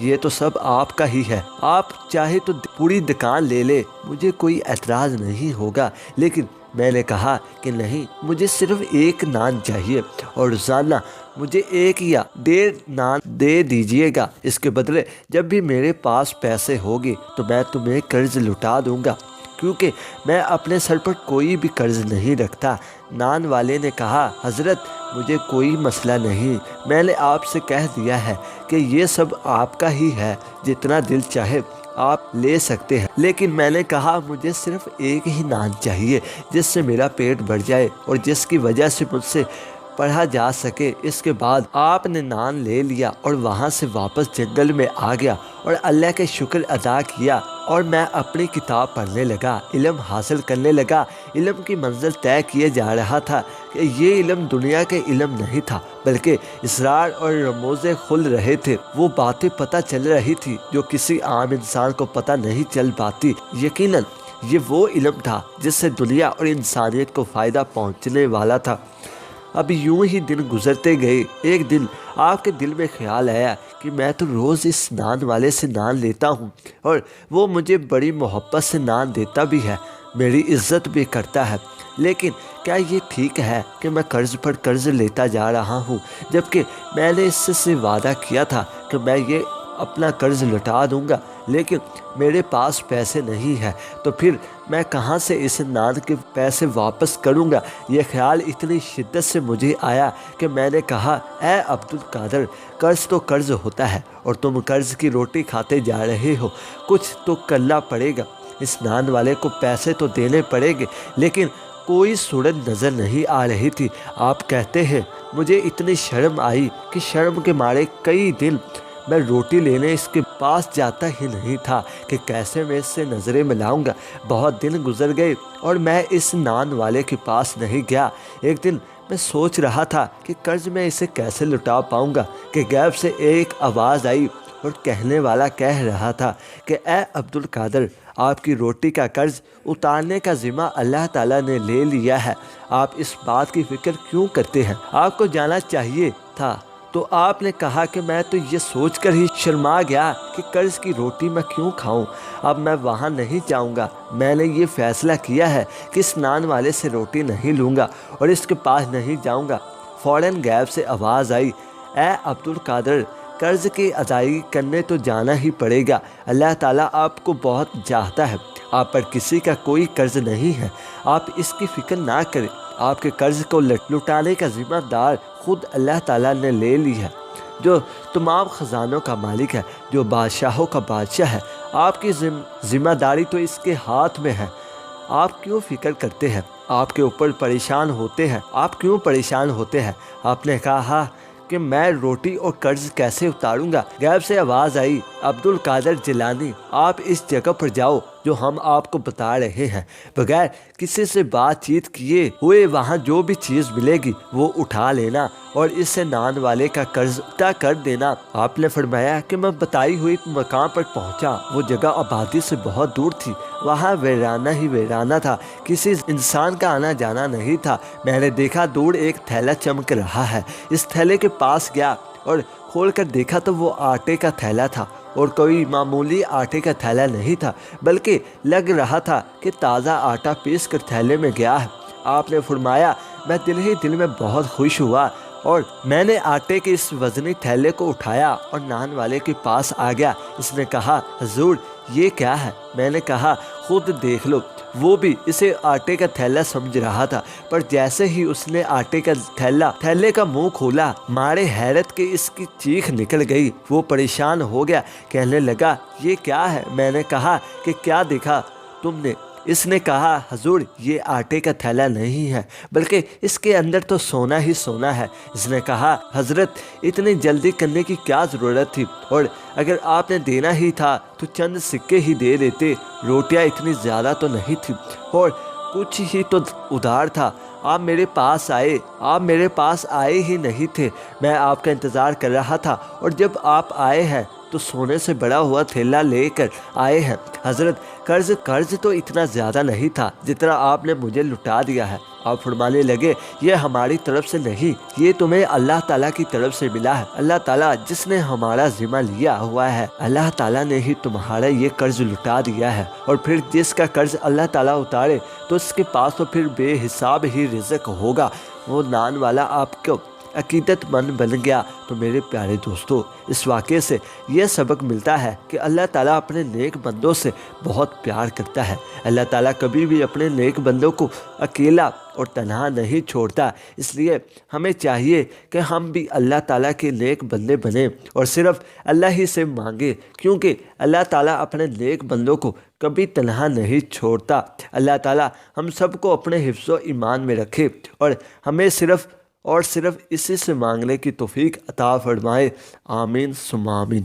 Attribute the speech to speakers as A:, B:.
A: یہ تو سب آپ کا ہی ہے، آپ چاہے تو پوری دکان لے لے، مجھے کوئی اعتراض نہیں ہوگا۔ لیکن میں نے کہا کہ نہیں، مجھے صرف ایک نان چاہیے اور روزانہ مجھے 1 یا 1.5 نان دے دیجیے گا۔ اس کے بدلے جب بھی میرے پاس پیسے ہوگے تو میں تمہیں قرض لوٹا دوں گا، کیونکہ میں اپنے سر پر کوئی بھی قرض نہیں رکھتا۔ نان والے نے کہا حضرت مجھے کوئی مسئلہ نہیں، میں نے آپ سے کہہ دیا ہے کہ یہ سب آپ کا ہی ہے، جتنا دل چاہے آپ لے سکتے ہیں۔ لیکن میں نے کہا مجھے صرف ایک ہی نان چاہیے جس سے میرا پیٹ بھر جائے اور جس کی وجہ سے مجھ سے پڑھا جا سکے۔ اس کے بعد آپ نے نان لے لیا اور وہاں سے واپس جنگل میں آ گیا اور اللہ کے شکر ادا کیا، اور میں اپنی کتاب پڑھنے لگا، علم حاصل کرنے لگا۔ علم کی منزل طے کیے جا رہا تھا کہ یہ علم دنیا کے علم نہیں تھا، بلکہ اسرار اور رموزیں کھل رہے تھے۔ وہ باتیں پتہ چل رہی تھی جو کسی عام انسان کو پتہ نہیں چل پاتی۔ یقیناً یہ وہ علم تھا جس سے دنیا اور انسانیت کو فائدہ پہنچنے والا تھا۔ اب یوں ہی دن گزرتے گئے۔ ایک دن آپ کے دل میں خیال آیا کہ میں تو روز اس نان والے سے نان لیتا ہوں اور وہ مجھے بڑی محبت سے نان دیتا بھی ہے، میری عزت بھی کرتا ہے، لیکن کیا یہ ٹھیک ہے کہ میں قرض پر قرض لیتا جا رہا ہوں، جبکہ میں نے اس سے وعدہ کیا تھا کہ میں یہ اپنا قرض لوٹا دوں گا، لیکن میرے پاس پیسے نہیں ہیں، تو پھر میں کہاں سے اس نان کے پیسے واپس کروں گا؟ یہ خیال اتنی شدت سے مجھے آیا کہ میں نے کہا اے عبد القادر، قرض تو قرض ہوتا ہے اور تم قرض کی روٹی کھاتے جا رہے ہو، کچھ تو کرنا پڑے گا۔ اس نان والے کو پیسے تو دینے پڑیں گے، لیکن کوئی صورت نظر نہیں آ رہی تھی۔ آپ کہتے ہیں مجھے اتنی شرم آئی کہ شرم کے مارے کئی دن میں روٹی لینے اس کے پاس جاتا ہی نہیں تھا کہ کیسے میں اس سے نظریں ملاؤں گا۔ بہت دن گزر گئے اور میں اس نان والے کے پاس نہیں گیا۔ ایک دن میں سوچ رہا تھا کہ قرض میں اسے کیسے لوٹا پاؤں گا کہ غیب سے ایک آواز آئی اور کہنے والا کہہ رہا تھا کہ اے عبد القادر، آپ کی روٹی کا قرض اتارنے کا ذمہ اللہ تعالیٰ نے لے لیا ہے، آپ اس بات کی فکر کیوں کرتے ہیں؟ آپ کو جانا چاہیے تھا۔ تو آپ نے کہا کہ میں تو یہ سوچ کر ہی شرما گیا کہ قرض کی روٹی میں کیوں کھاؤں، اب میں وہاں نہیں جاؤں گا۔ میں نے یہ فیصلہ کیا ہے کہ اس نان والے سے روٹی نہیں لوں گا اور اس کے پاس نہیں جاؤں گا۔ فوراً غیب سے آواز آئی، اے عبد القادر، قرض کی ادائیگی کرنے تو جانا ہی پڑے گا، اللہ تعالیٰ آپ کو بہت چاہتا ہے، آپ پر کسی کا کوئی قرض نہیں ہے، آپ اس کی فکر نہ کریں، آپ کے قرض کو لوٹانے کا ذمہ دار خود اللہ تعالیٰ نے لے لی ہے، جو تمام خزانوں کا مالک ہے، جو بادشاہوں کا بادشاہ ہے، آپ کی ذمہ داری تو اس کے ہاتھ میں ہے، آپ کیوں فکر کرتے ہیں؟ آپ کے اوپر پریشان ہوتے ہیں، آپ کیوں پریشان ہوتے ہیں؟ آپ نے کہا کہ میں روٹی اور قرض کیسے اتاروں گا؟ غیب سے آواز آئی، عبد القادر جیلانی، آپ اس جگہ پر جاؤ جو ہم آپ کو بتا رہے ہیں، بغیر کسی سے بات چیت کیے ہوئے وہاں جو بھی چیز ملے گی وہ اٹھا لینا اور اس سے نان والے کا قرض ادا کر دینا۔ آپ نے فرمایا کہ میں بتائی ہوئی مقام پر پہنچا، وہ جگہ آبادی سے بہت دور تھی، وہاں ویرانہ ہی ویرانہ تھا، کسی انسان کا آنا جانا نہیں تھا۔ میں نے دیکھا دور ایک تھیلا چمک رہا ہے، اس تھیلے کے پاس گیا اور کھول کر دیکھا تو وہ آٹے کا تھیلا تھا، اور کوئی معمولی آٹے کا تھیلا نہیں تھا، بلکہ لگ رہا تھا کہ تازہ آٹا پیس کر تھیلے میں گیا ہے۔ آپ نے فرمایا میں دل ہی دل میں بہت خوش ہوا اور میں نے آٹے کے اس وزنی تھیلے کو اٹھایا اور نان والے کے پاس آ گیا۔ اس نے کہا حضور یہ کیا ہے؟ میں نے کہا خود دیکھ لو۔ وہ بھی اسے آٹے کا تھیلا سمجھ رہا تھا، پر جیسے ہی اس نے آٹے کا تھیلے کا منہ کھولا، مارے حیرت کے اس کی چیخ نکل گئی۔ وہ پریشان ہو گیا، کہنے لگا یہ کیا ہے؟ میں نے کہا کہ کیا دیکھا تم نے؟ اس نے کہا حضور یہ آٹے کا تھیلا نہیں ہے، بلکہ اس کے اندر تو سونا ہی سونا ہے۔ اس نے کہا حضرت اتنی جلدی کرنے کی کیا ضرورت تھی، اور اگر آپ نے دینا ہی تھا تو چند سکے ہی دے دیتے، روٹیاں اتنی زیادہ تو نہیں تھی اور کچھ ہی تو ادھار تھا۔ آپ میرے پاس آئے ہی نہیں تھے، میں آپ کا انتظار کر رہا تھا، اور جب آپ آئے ہیں تو سونے سے بڑا ہوا تھیلا لے کر آئے ہیں۔ حضرت قرض تو اتنا زیادہ نہیں تھا جتنا آپ نے مجھے لٹا دیا ہے۔ آپ فرمانے لگے یہ ہماری طرف سے نہیں، یہ تمہیں اللہ تعالیٰ کی طرف سے ملا ہے۔ اللہ تعالیٰ جس نے ہمارا ذمہ لیا ہوا ہے، اللہ تعالیٰ نے ہی تمہارا یہ قرض لٹا دیا ہے۔ اور پھر جس کا قرض اللہ تعالیٰ اتارے تو اس کے پاس تو پھر بے حساب ہی رزق ہوگا۔ وہ نان والا آپ کو عقیدت مند بن گیا۔ تو میرے پیارے دوستو، اس واقعے سے یہ سبق ملتا ہے کہ اللہ تعالیٰ اپنے نیک بندوں سے بہت پیار کرتا ہے۔ اللہ تعالیٰ کبھی بھی اپنے نیک بندوں کو اکیلا اور تنہا نہیں چھوڑتا۔ اس لیے ہمیں چاہیے کہ ہم بھی اللہ تعالیٰ کے نیک بندے بنیں اور صرف اللہ ہی سے مانگیں، کیونکہ اللہ تعالیٰ اپنے نیک بندوں کو کبھی تنہا نہیں چھوڑتا۔ اللہ تعالیٰ ہم سب کو اپنے حفظ و ایمان میں رکھے اور ہمیں صرف اسی سے مانگنے کی توفیق عطا فرمائے۔ آمین ثم آمین۔